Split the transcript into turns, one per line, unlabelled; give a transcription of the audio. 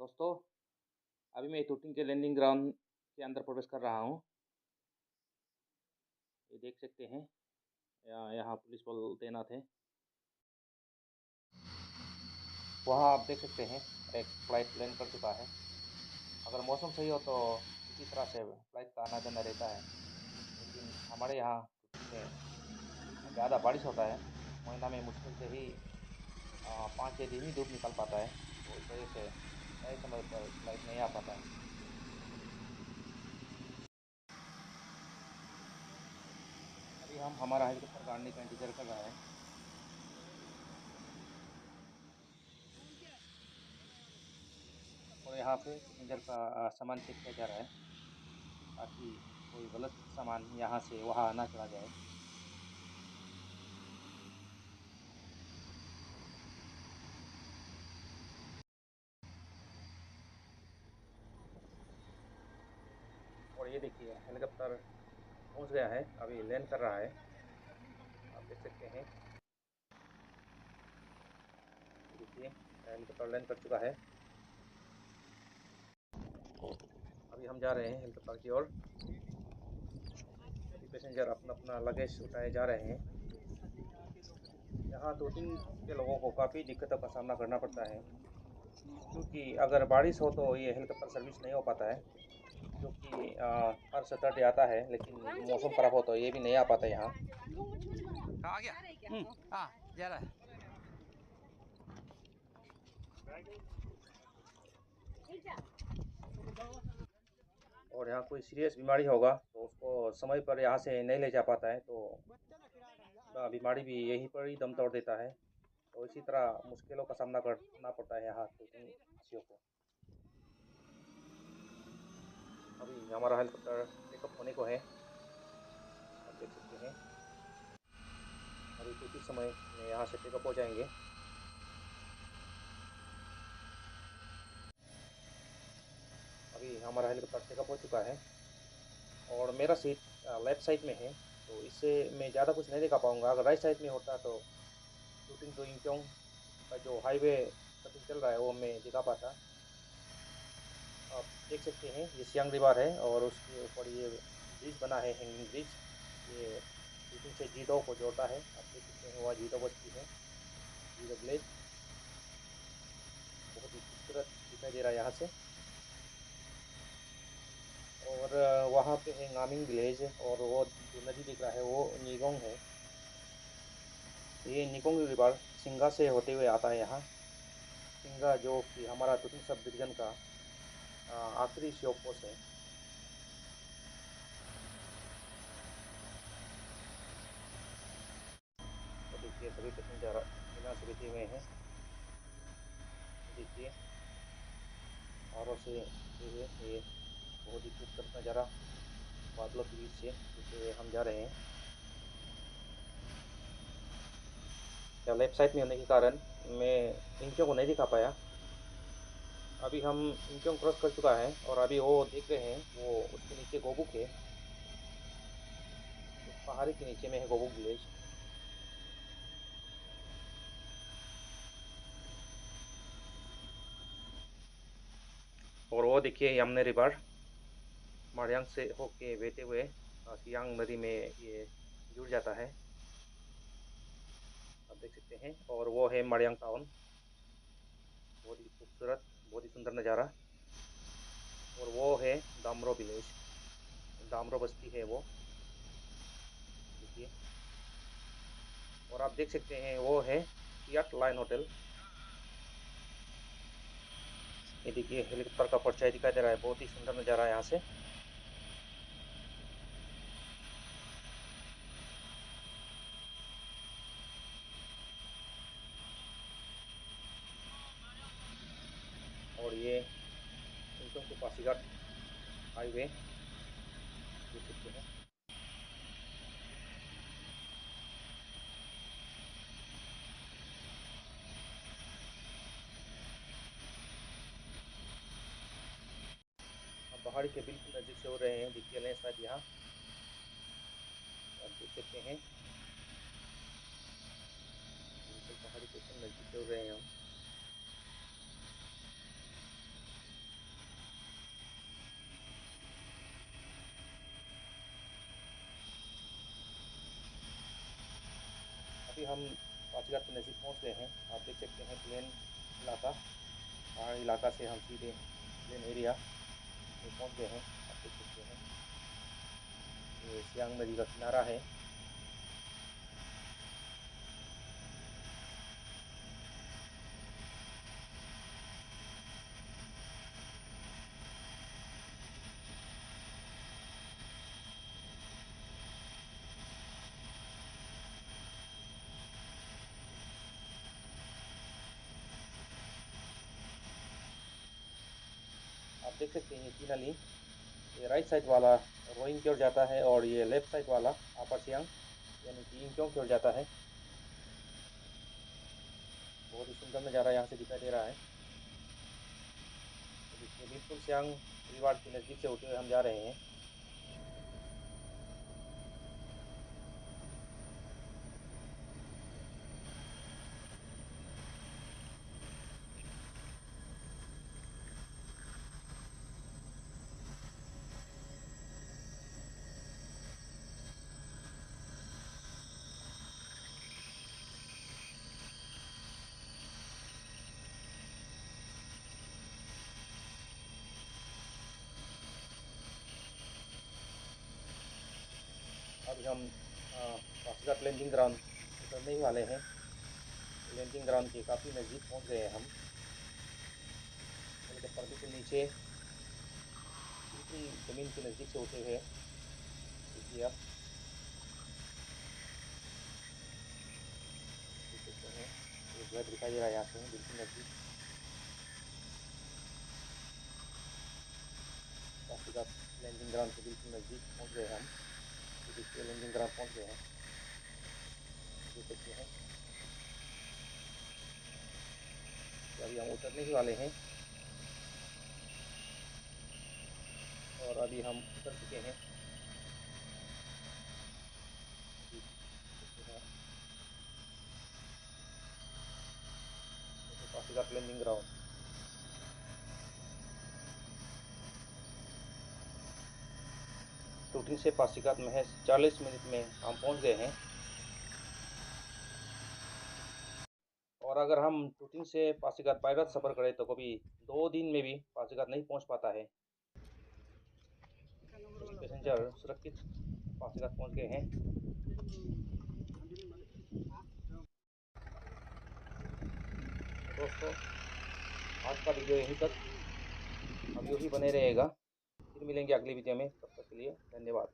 दोस्तों, अभी मैं तूतिंग के लैंडिंग ग्राउंड के अंदर प्रवेश कर रहा हूँ। ये देख सकते हैं, यहाँ पुलिस बल तैनात है। वहाँ आप देख सकते हैं, एक फ़्लाइट लैंड कर चुका है। अगर मौसम सही हो तो इसी तरह से फ़्लाइट का आना-जाना रहता है। लेकिन हमारे यहाँ तूतिंग में ज़्यादा बारिश होता है। महीना में मुश्किल से ही 5-6 दिन ही धूप निकल पाता है, तो इस वजह से तय समय पर फ़्लाइट नहीं आ पाता है। अभी हम हमारा हेलीकॉप्टर का आने का इंतज़ार कर रहे हैं। और यहाँ पे पैसेंजर का सामान चेक किया जा रहा है, ताकि कोई गलत सामान यहाँ से वहाँ ना चला जाए। और ये देखिए, हेलीकॉप्टर पहुँच गया है, अभी लैंड कर रहा है। आप देख सकते हैं, ये देखिए हेलीकॉप्टर लैंड कर चुका है। अभी हम जा रहे हैं हेलीकॉप्टर की ओर। सभी पैसेंजर अपना-अपना लगेज उठाए जा रहे हैं। यहाँ 2-3 के लोगों को काफ़ी दिक्कतों का सामना करना पड़ता है, क्योंकि अगर बारिश हो तो ये हेलीकॉप्टर सर्विस नहीं हो पाता है, जो कि हर सैटरडे आता है, लेकिन मौसम ख़राब हो तो ये भी नहीं आ पाता यहाँ।
आ गया। हाँ, जा रहा है।
और यहाँ कोई सीरियस बीमारी होगा तो उसको समय पर यहाँ से नहीं ले जा पाता है, तो बीमारी भी यहीं पर ही दम तोड़ देता है। तो इसी तरह मुश्किलों का सामना करना पड़ता है यहाँ तूतिंग वासियों को। अभी हमारा हेलीकॉप्टर टेकअप होने को है, आप देख सकते हैं। अभी कुछ ही समय में यहाँ से टेकअप हो जाएंगे। अभी हमारा हेलीकॉप्टर टेकअप हो चुका है और मेरा सीट लेफ्ट साइड में है, तो इससे मैं ज़्यादा कुछ नहीं दिखा पाऊँगा। अगर राइट साइड में होता तो तूतिंग टू यिंगकियोंग का जो हाईवे कटिंग चल रहा है वो मैं दिखा पाता। आप देख सकते हैं, ये सियांग रिवर है और उसके ऊपर ये ब्रिज बना है, हैंगिंग ब्रिज। ये तूतिंग से जीदो को जोड़ता है। आप देख सकते हैं, वहाँ जीदो बस्ती है, जीदो विलेज। बहुत ही खूबसूरत दिखाई दे रहा है यहाँ से। और वहाँ पे है नामिंग विलेज, और वो जो नदी दिख रहा है वो निगोंग है। ये निगोंग रिवर सिंगा से होते हुए आता है यहाँ। सिंगा जो कि हमारा तूतिंग सब डिवीज़न का आखिरी शो पोस्ट है। तो देखिए, सभी पैसेंजर बिना से बैठे हुए हैं। देखिए, पहाड़ों से होते हुए ये बहुत ही खूबसूरत नज़ारा बादलों के बीच से होते हुए हम जा रहे हैं। या लेफ्ट साइड में होने के कारण मैं इंचों को नहीं दिखा पाया। अभी हम इंचों क्रॉस कर चुका है और अभी वो देख रहे हैं, वो उसके नीचे गोबुक है। उस पहाड़ी के नीचे में है गोबुक विलेज। और वो देखिए, यमुना रिवर मारयांग से होके बहते हुए सियांग नदी में ये जुड़ जाता है, आप देख सकते हैं। और वो है मारयांग टाउन, बहुत ही खूबसूरत, बहुत ही सुंदर नज़ारा। और वो है दामरो विलेज, दामरो बस्ती है वो, देखिए। और आप देख सकते हैं, वो है सियाट लाइन होटल। ये देखिए, हेलीकॉप्टर का परछाई दिखाई दे रहा है, बहुत ही सुंदर नज़ारा है यहाँ से। और ये इंचों टू पासीघाट हाईवे देख सकते हैं। हम पहाड़ी के बिल्कुल नज़दीक से हो रहे हैं, देखिए लैंडस्लाइड यहाँ आप देख सकते हैं। बिल्कुल पहाड़ी के एकदम नज़दीक से हो रहे हैं हम। पासीघाट के नज़दीक पहुंच गए हैं। आप देख सकते हैं प्लेन इलाका, पहाड़ी इलाका से हम सीधे प्लेन एरिया में पहुंच गए हैं। आप देख सकते हैं ये सियांग नदी का किनारा है। आप देख सकते हैं ये तीनली, ये राइट साइड वाला रोइंग की ओर जाता है और ये लेफ्ट साइड वाला अपर सियांग यानी कि इंक्योंग की ओर जाता है। बहुत ही सुंदर नज़ारा यहाँ से दिखाई दे रहा है। तो देखिए बिल्कुल सियांग रिवाड़ के नज़दीक से होते हुए हम जा रहे हैं। अभी हम पासीघाट लैंडिंग ग्राउंड उतरने ही वाले हैं। लैंडिंग ग्राउंड के काफ़ी नज़दीक पहुंच गए हैं हम। हेलीकॉप्टर के नीचे बिल्कुल ज़मीन के नज़दीक से होते हुए देखिए आप देख सकते हैं ये घर दिखाई दे रहा है यहाँ से बिल्कुल नज़दीक। पासीघाट लैंडिंग ग्राउंड के बिल्कुल नज़दीक पहुंच गए हम। तो देखिए लैंडिंग ग्राउंड पहुंच गए हैं, देख सकते हैं। तो अभी हम उतरने ही वाले हैं और अभी हम उतर चुके हैं। Pasighat landing ground. टूटिंग से पासीघाट महज 40 मिनट में हम पहुंच गए हैं। और अगर हम टूटिंग से पासीघाट बाय रोड सफ़र करें तो कभी 2 दिन में भी पासीघाट नहीं पहुंच पाता है। सभी पैसेंजर सुरक्षित पासीघाट पहुंच गए हैं। दोस्तों आज का वीडियो यहीं तक, अब यूँ ही बने रहेगा। फिर मिलेंगे अगली वीडियो में, तब तक के लिए धन्यवाद।